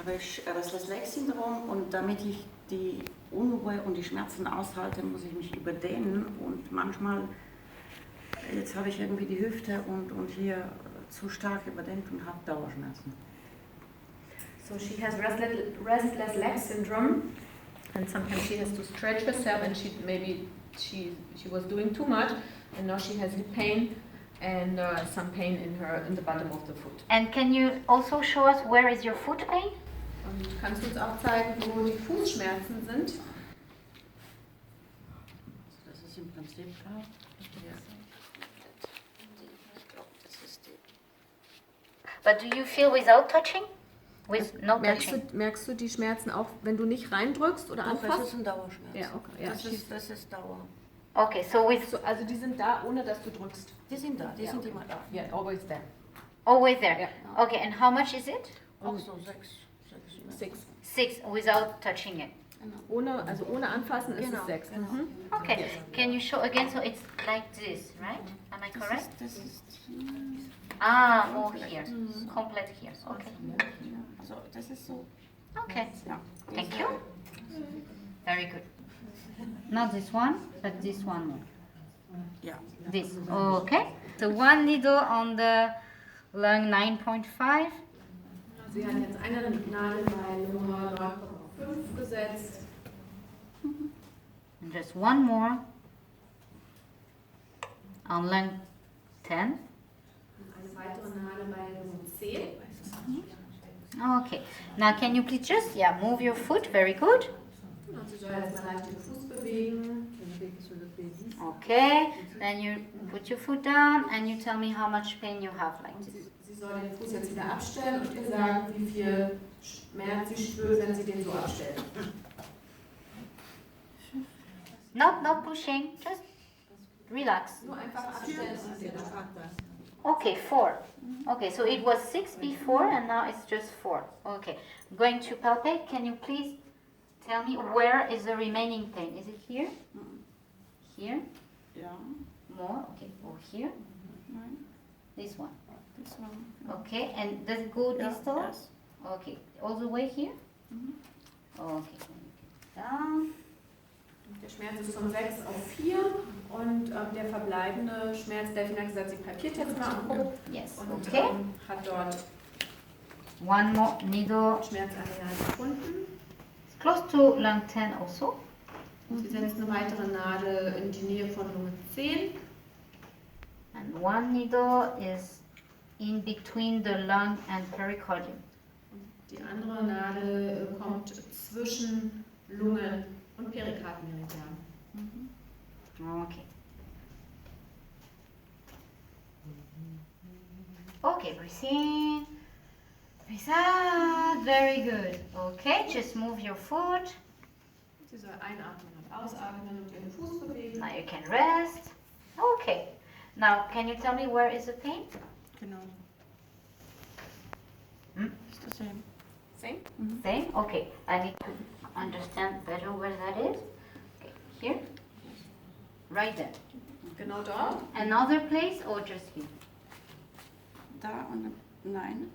habe ich restless leg Syndrom und damit ich die Unruhe und die Schmerzen aushalte, muss ich mich überdehnen und manchmal, jetzt habe ich irgendwie die Hüfte und hier zu stark überdehnt und habe Dauerschmerzen. So she has restless leg syndrome, and sometimes she has to stretch herself, and she was doing too much, and now she has pain and some pain in the bottom of the foot. And can you also show us where is your foot pain? Und kannst du uns auch zeigen, wo die Fußschmerzen sind? Das ist im Prinzip klar. But do you feel without touching? With no touching? Merkst du die Schmerzen auch, wenn du nicht reindrückst oder anfasst? Das ist ein Dauerschmerz. Ja, okay. Ja, das ist Dauer. Okay, so with... Also die sind da, ohne dass du drückst? Die sind da, die sind immer da. Yeah, always there. Always there? Yeah. Okay, and how much is it? Auch so 6. 6, without touching it. Ohne anfassen ist es 6. Genau. Okay, can you show again? So it's like this, right? Am I correct? Das ist more here. Complete here. Okay. Also das ist so. Okay. Ja. Thank you. Very good. Not this one, but this one more. Ja. This. Okay. So one needle on the lung 9.5. Sie hat jetzt eine Nadel bei Nummer 9,5 gesetzt. And just one more on lung 10. Eine weitere Nadel bei Nummer 10. Okay. Now can you please just move your foot? Very good. Und sie soll jetzt mal leicht den Fuß bewegen. Okay. Then you put your foot down and you tell me how much pain you have like this. Sie soll den Fuß jetzt wieder abstellen und ihr sagen, wie viel Schmerz sie spürt, wenn sie den so abstellt. Not pushing, just relax. Nur einfach abstellen und den Okay, 4. Okay, so it was 6 before and now it's just 4. Okay, I'm going to palpate. Can you please tell me where is the remaining pain? Is it here? Here? Ja. More? Okay, or here? Nein. This one. Das war. Okay, and does it go distal? Yes. Okay, all the way here? Okay, down. Der Schmerz ist von 6 auf 4 und der verbleibende Schmerz, Delphine hat gesagt, sie palpiert jetzt mal und guckt Yes, und okay. hat dort One more needle. Schmerzareal gefunden. Close to lung 10 also. Und sie setzt eine weitere Nadel in die Nähe von Lunge 10. And one needle is in between the lung and pericardium. Die andere Nadel kommt zwischen Lungen und Perikardmeridian. Okay. Okay, breathe in. Breathe out. Very good. Okay, just move your foot. Sie soll einatmen und ausatmen und ihren Fuß bewegen. Now you can rest. Okay. Now, can you tell me where is the pain? Genau. Ist das same? Same? Same? Okay. I need to understand better where that is. Okay, here? Right there. Genau dort. Another place or just here? Da und nein.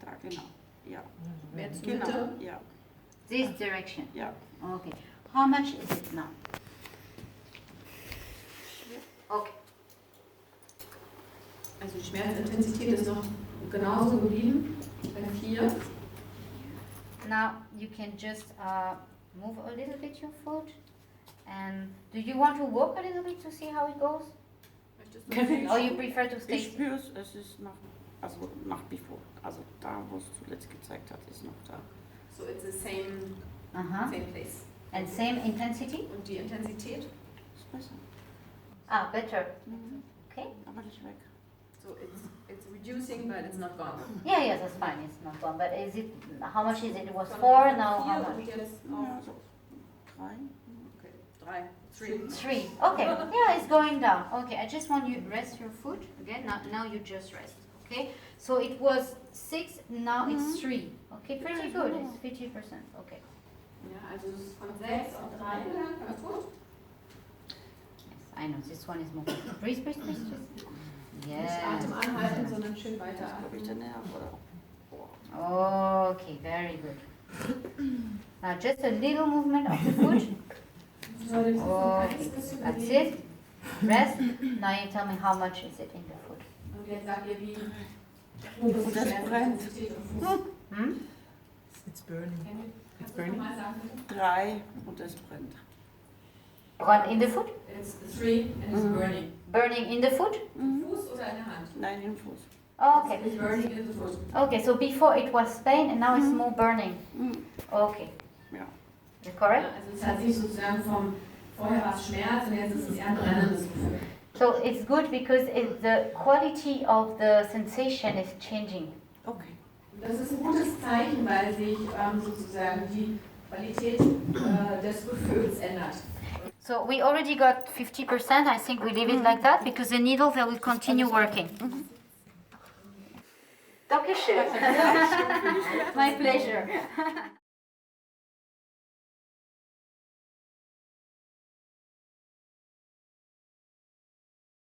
Da genau. Ja. Mehr zur Genau. Mitte. Ja. This direction. Ja. Okay. How much is it now? Okay. Also die Schmerzintensität ist noch genauso geblieben bei 4. Now you can just move a little bit your foot. And do you want to walk a little bit to see how it goes? Or you prefer to stay? Ich spüre es ist nach, also nach wie vor. Also da, wo es zuletzt gezeigt hat, ist noch da. So it's the same, same place. And same intensity? Und die Intensität? Ist besser. Ah, better. Okay. Aber nicht weg. So it's reducing, but it's not gone. Yeah, that's fine. It's not gone. But is it? How much is it? It was 4. Now how Und much? jetzt Ja, auf so 3. okay, 3. 3. Okay. Yeah, it's going down. Okay. I just want you to rest your foot again. Now you just rest. Okay. So it was 6. Now it's 3. Okay. Pretty good. It's 50%. Okay. Ja, also es ist von 6 auf 3 gegangen. Ganz gut. Yes, I know. This one is more. Breathe, breathe, breathe. Nicht Yeah. Atem anhalten, sondern schön Das ist, glaube ich, weiteratmen. der Nerv, oder? Oh, Okay, very good. Now just a little movement of the foot. Okay, that's it. Rest. Now you tell me how much is it in the foot. Und jetzt sagt ihr, wie Und das brennt. Hmm? It's burning. Kannst du das nochmal sagen, bitte? 3 und es brennt. Burn in the foot? It's 3 and it's burning. Burning in the foot? Fuß oder in der Hand? Nein, im Fuß. Okay. It's burning in the foot. Okay, so before it was pain and now it's more burning. Okay. Ja. Is it correct? Also es hat sich sozusagen vorher war es Schmerz und jetzt ist es eher ein brennendes Gefühl. So it's good because the quality of the sensation is changing. Okay. Das ist ein gutes Zeichen, weil sich sozusagen die Qualität des Gefühls ändert. So we already got 50%. I think we leave it like that because the needle they will continue working. Dankeschön. My pleasure.